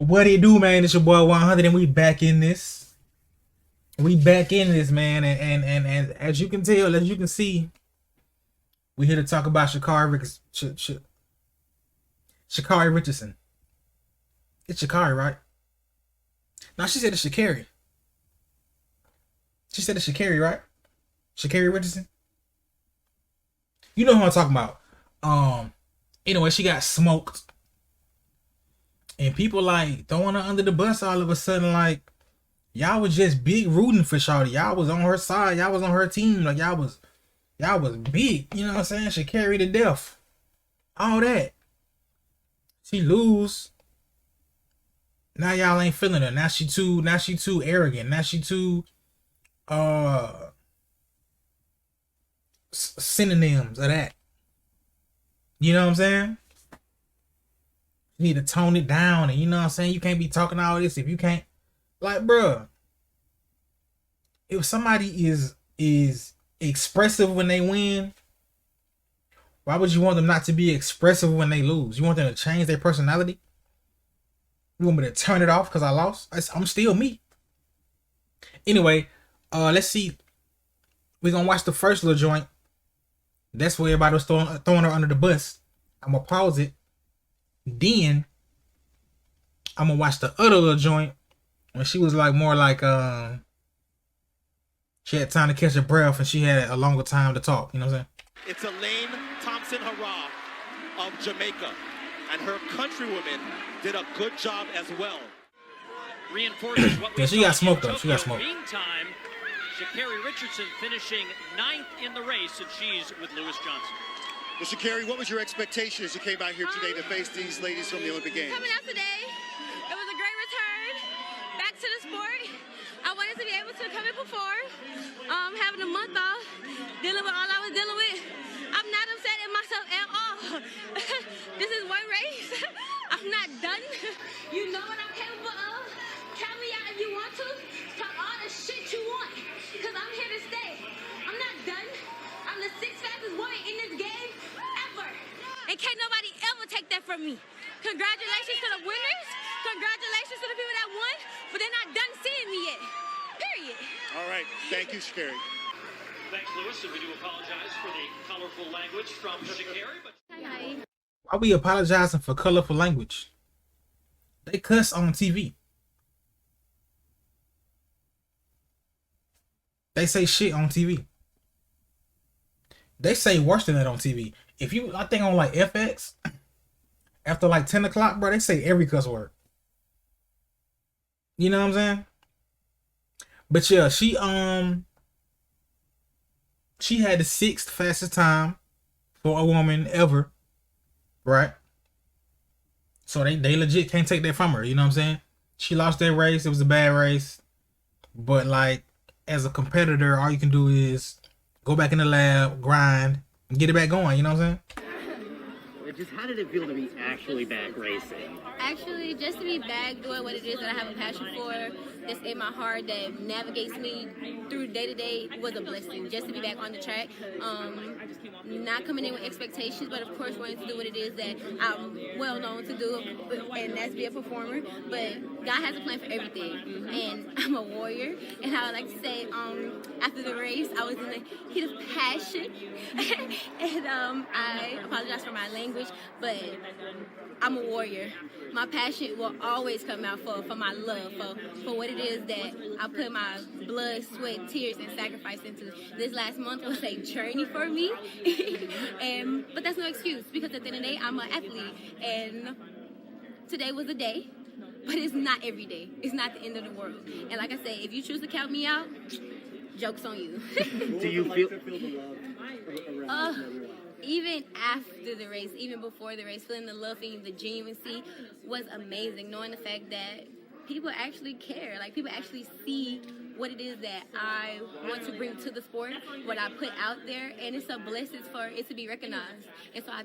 What it do, man? It's your boy 100, and we back in this. We back in this, man, and as you can tell, as you can see, we here to talk about Sha'Carri Richardson. It's Sha'Carri, right? Now she said it's Sha'Carri. She said it's Sha'Carri, right? Sha'Carri Richardson. You know who I'm talking about. Anyway, she got smoked, and people like throwing her under the bus all of a sudden. Like, y'all was just big rooting for Shawty. Y'all was on her side. Y'all was on her team. Like, y'all was big. You know what I'm saying? She carried to death. All that. She lose. Now y'all ain't feeling her. Now she too arrogant. Now she too synonyms of that. You know what I'm saying? You need to tone it down, and you know what I'm saying? You can't be talking all this if you can't. Like, bruh, if somebody is expressive when they win, why would you want them not to be expressive when they lose? You want them to change their personality? You want me to turn it off because I lost? I'm still me. Anyway, let's see. We're gonna watch the first little joint. That's where everybody was throwing her under the bus. I'm gonna pause it. Then I'm gonna watch the other little joint when she was like more like she had time to catch her breath and she had a longer time to talk. You know what I'm saying? It's Elaine Thompson-Herah of Jamaica, and her countrywomen did a good job as well. Reinforces what we Yeah, she got saw smoked in though. She got Tokyo. smoked. Meantime, Sha'Carri Richardson finishing 9th in the race, and she's with Lewis Johnson. Well, Sha'Carri, what was your expectation as you came out here today to face these ladies from the Olympic Games? Coming out today, it was a great return back to the sport. I wanted to be able to come in before, having a month off, dealing with all I was dealing with. I'm not upset at myself at all. This is one race. I'm not done. You know what I'm capable of. Count me out if you want to. Talk all the shit you want, because I'm here to stay. I'm not done. I'm the 6th fastest woman in this game ever. And can't nobody ever take that from me. Congratulations to the winners. Congratulations to the people that won, but they're not done seeing me yet. Period. All right. Thank you, Sha'Carri. Thanks, Lewis, and we do apologize for the colorful language from Sha'Carri. Hi. Why we apologizing for colorful language? They cuss on TV. They say shit on TV. They say worse than that on TV. If you, I think on like FX, after like 10 o'clock, bro, they say every cuss word. You know what I'm saying? But yeah, she had the 6th fastest time for a woman ever, right? So they legit can't take that from her. You know what I'm saying? She lost that race. It was a bad race, but like as a competitor, all you can do is go back in the lab, grind, and get it back going. You know what I'm saying? Just how did it feel to be actually back racing? Actually, just to be back doing what it is that I have a passion for, that's in my heart, that navigates me through day to day, was a blessing. Just to be back on the track, not coming in with expectations, but of course wanting to do what it is that I'm well known to do, and that's be a performer. But God has a plan for everything, and I'm a warrior. And I would like to say, after the race, I was in the heat of passion, and I apologize for my language, but I'm a warrior. My passion will always come out for my love, for what it is that I put my blood, sweat, tears, and sacrifice into. This last month was a journey for me, but that's no excuse, because at the end of the day, I'm an athlete, and today was a day, but it's not every day. It's not the end of the world. And like I say, if you choose to count me out, joke's on you. Do you feel the love? Even after the race, even before the race, feeling the love, feeling the genuineness was amazing. Knowing the fact that people actually care, like people actually see what it is that I want to bring to the sport, what I put out there, and it's a blessing for it to be recognized. And so I'm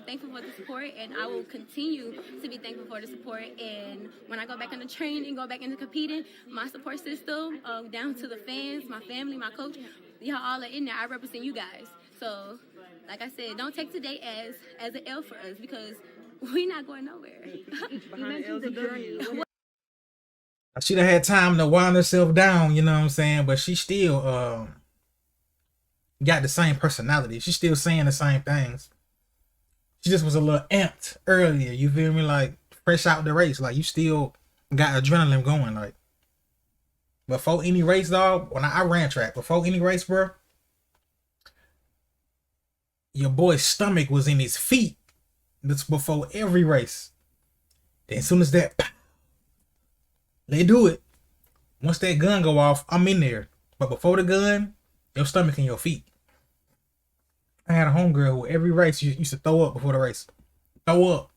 thankful for the support, and I will continue to be thankful for the support. And when I go back into training, go back into competing, my support system, down to the fans, my family, my coach, y'all all are in there. I represent you guys. So, like I said, don't take today as an L for us, because we're not going nowhere. You mentioned the journey. She done had time to wind herself down, you know what I'm saying? But she still got the same personality. She's still saying the same things. She just was a little amped earlier, you feel me? Like, fresh out the race. Like, you still got adrenaline going. Like, before any race, dog, when I ran track, before any race, bro, your boy's stomach was in his feet. That's before every race. Then as soon as that, they do it. Once that gun go off, I'm in there. But before the gun, your stomach and your feet. I had a homegirl who every race used to throw up before the race. Throw up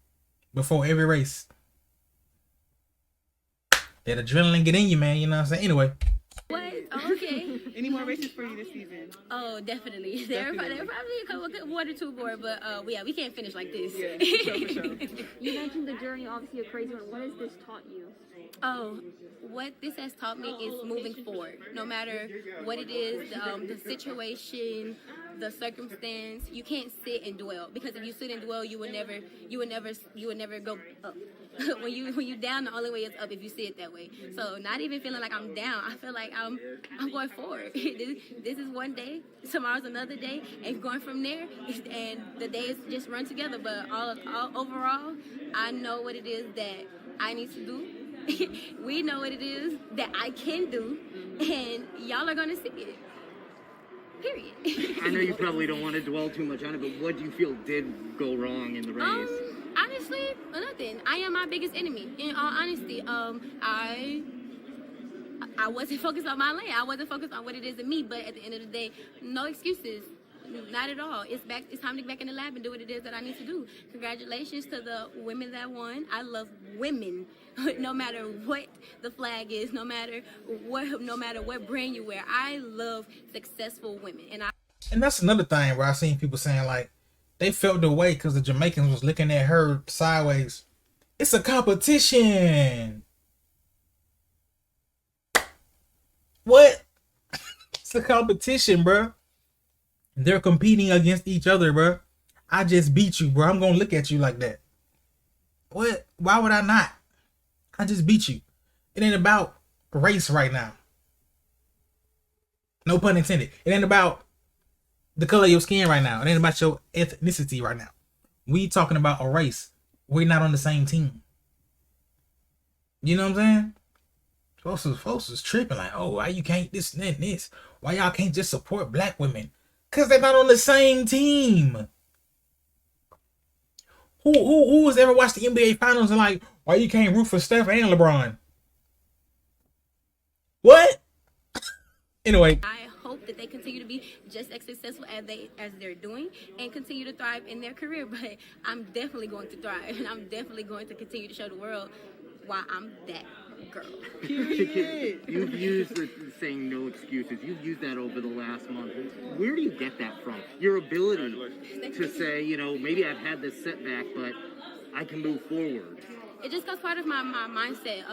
before every race. That adrenaline get in you, man. You know what I'm saying? Anyway. What? Oh, okay. Any more races for you this season? Oh, definitely. There probably a couple, one or two more, but yeah, we can't finish like this. Yeah, for sure. You mentioned the journey, obviously a crazy one. What has this taught you? Oh, what this has taught me is moving forward. No matter what it is, the situation, the circumstance, you can't sit and dwell, because if you sit and dwell, you would never go up. when you down, the only way is up if you see it that way. So not even feeling like I'm down, I feel like I'm going forward. This is one day, tomorrow's another day, and going from there, and the days just run together. But all overall, I know what it is that I need to do. We know what it is that I can do, and y'all are gonna see it. Period. I know you probably don't want to dwell too much on it, but what do you feel did go wrong in the race? Honestly, nothing. I am my biggest enemy. In all honesty, I wasn't focused on my lane. I wasn't focused on what it is in me. But at the end of the day, no excuses. Not at all. It's time to get back in the lab and do what it is that I need to do. Congratulations to the women that won. I love women, no matter what the flag is, no matter what brand you wear. I love successful women, And that's another thing where I seen people saying, like, they felt the way because the Jamaicans was looking at her sideways. It's a competition. What? It's a competition, bro. They're competing against each other, bro. I just beat you, bro. I'm gonna look at you like that. What? Why would I not? I just beat you. It ain't about race right now. No pun intended. It ain't about the color of your skin right now. It ain't about your ethnicity right now. We talking about a race. We're not on the same team. You know what I'm saying? Folks is tripping like, oh, why you can't this and this? Why y'all can't just support black women? Because they're not on the same team. Who has ever watched the NBA Finals and like, why you can't root for Steph and LeBron? What? Anyway. I hope that they continue to be just as successful as they're doing and continue to thrive in their career. But I'm definitely going to thrive, and I'm definitely going to continue to show the world why I'm that girl. You've used the saying no excuses. You've used that over the last month. Where do you get that from? Your ability to say, you know, maybe I've had this setback, but I can move forward. It just goes part of my mindset,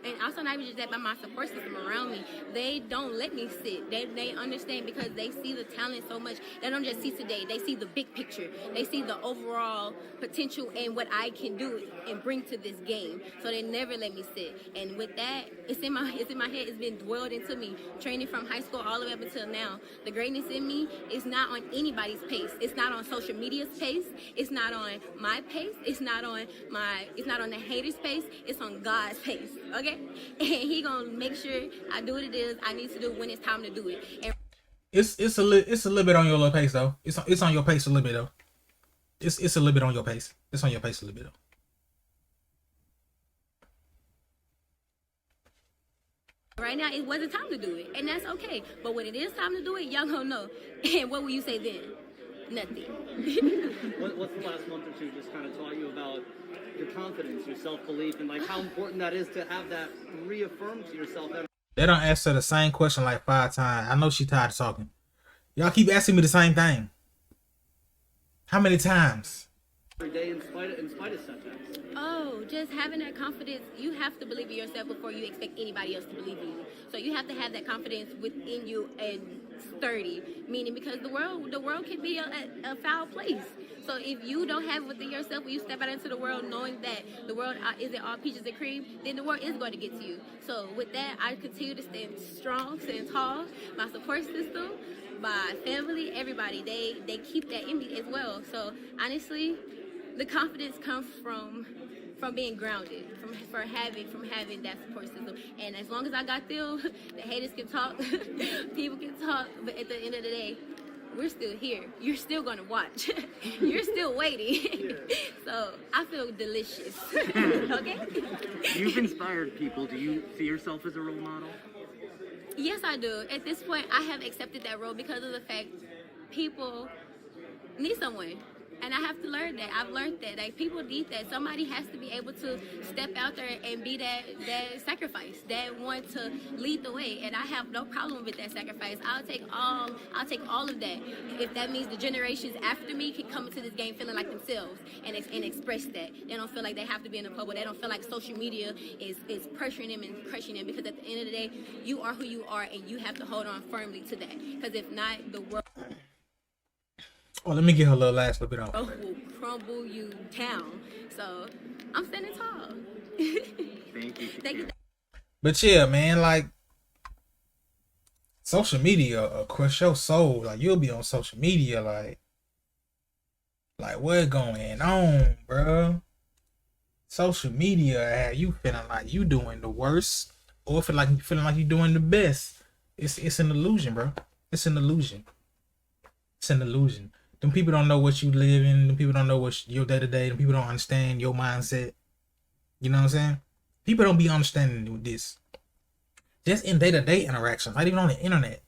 and also not even just that, but my support system around me. They don't let me sit. They understand because they see the talent so much. They don't just see today. They see the big picture. They see the overall potential and what I can do and bring to this game. So they never let me sit. And with that, it's in my head. It's been dwelled into me. Training from high school all the way up until now. The greatness in me is not on anybody's pace. It's not on social media's pace. It's not on my pace. It's not on the haters' pace. It's on God's pace. Okay? And He gonna make sure I do what it is I need to do when it's time to do it. And It's a little bit on your little pace though. It's on your pace a little bit though. It's a little bit on your pace. It's on your pace a little bit though. right now, it wasn't time to do it, and that's okay. But when it is time to do it, y'all gonna know. And what will you say then? Nothing. What's the last month or two just kind of taught you about your confidence, your self-belief, and like how important that is to have that reaffirmed to yourself? They don't ask her the same question like 5 times. I know she tired of talking. Y'all keep asking me the same thing. How many times? Every day in spite of setbacks. Oh, just having that confidence. You have to believe in yourself before you expect anybody else to believe in you. So you have to have that confidence within you and sturdy. Meaning because the world can be a foul place. So if you don't have it within yourself, when you step out into the world knowing that the world isn't all peaches and cream, then the world is going to get to you. So with that, I continue to stand strong, stand tall. My support system, my family, everybody, they keep that in me as well. So honestly, the confidence comes from being grounded, from having that support system. And as long as I got them, the haters can talk, people can talk, but at the end of the day, we're still here. You're still gonna watch. You're still waiting. So I feel delicious. Okay? You've inspired people. Do you see yourself as a role model? Yes, I do. At this point, I have accepted that role because of the fact people need someone. And I have to learn that. I've learned that. Like, people need that. Somebody has to be able to step out there and be that sacrifice, that one to lead the way. And I have no problem with that sacrifice. I'll take all of that. If that means the generations after me can come into this game feeling like themselves and express that. They don't feel like they have to be in the public. They don't feel like social media is pressuring them and crushing them, because at the end of the day, you are who you are, and you have to hold on firmly to that. Because if not, the world... Well, let me get her little last little bit off. will crumble you down. So I'm standing tall. Thank you. Thank you. But yeah, man, like, social media crush your soul. Like, you'll be on social media, like what's going on, bro? Social media have you feeling like you doing the worst, or feeling like you doing the best. It's an illusion, bro. It's an illusion. It's an illusion. Them people don't know what you live in. Them people don't know what your day-to-day. Them people don't understand your mindset. You know what I'm saying? People don't be understanding with this. Just in day-to-day interactions, not even on the internet.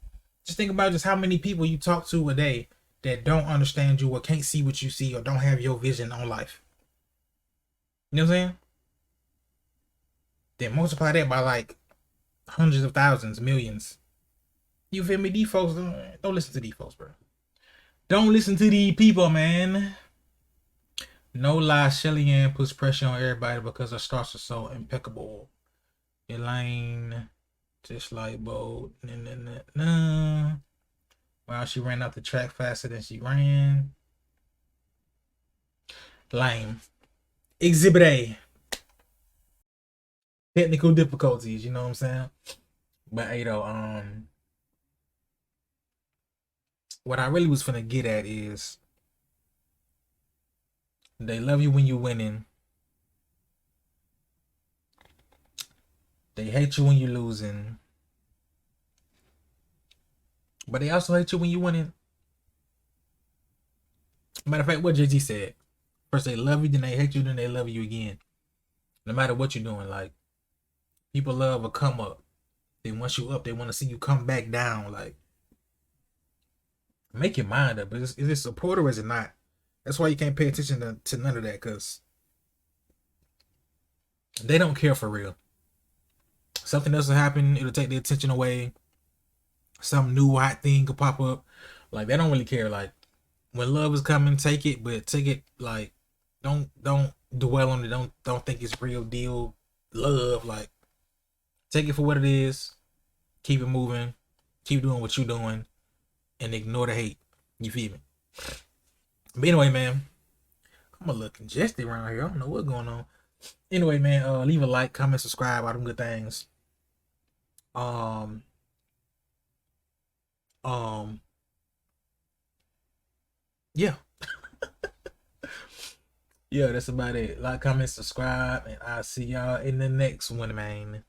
Just think about just how many people you talk to a day that don't understand you or can't see what you see or don't have your vision on life. You know what I'm saying? Then multiply that by like hundreds of thousands, millions. You feel me? These folks, don't listen to these folks, bro. Don't listen to these people, man. No lie, Shelly Ann puts pressure on everybody because her starts are so impeccable. Elaine, just like Bold. Wow, she ran out the track faster than she ran. Lame. Exhibit A. Technical difficulties, you know what I'm saying? But hey, though, what I really was finna get at is they love you when you're winning. They hate you when you're losing. But they also hate you when you're winning. Matter of fact, what Jay-Z said. First they love you, then they hate you, then they love you again. No matter what you're doing, like, people love a come up. They want you up. They want to see you come back down. Like, make your mind up. Is it support or is it not? That's why you can't pay attention to none of that, because they don't care for real. Something else will happen. It'll take the attention away. Some new hot thing could pop up. Like, they don't really care. Like, when love is coming, take it, but take it like, don't dwell on it. Don't think it's real deal love. Like, take it for what it is. Keep it moving. Keep doing what you're doing. And ignore the hate. You feel me? But anyway, man, I'm a little congested around here. I don't know what's going on. Anyway, man, leave a like, comment, subscribe, all them good things. Yeah. Yeah, that's about it. Like, comment, subscribe, and I'll see y'all in the next one, man.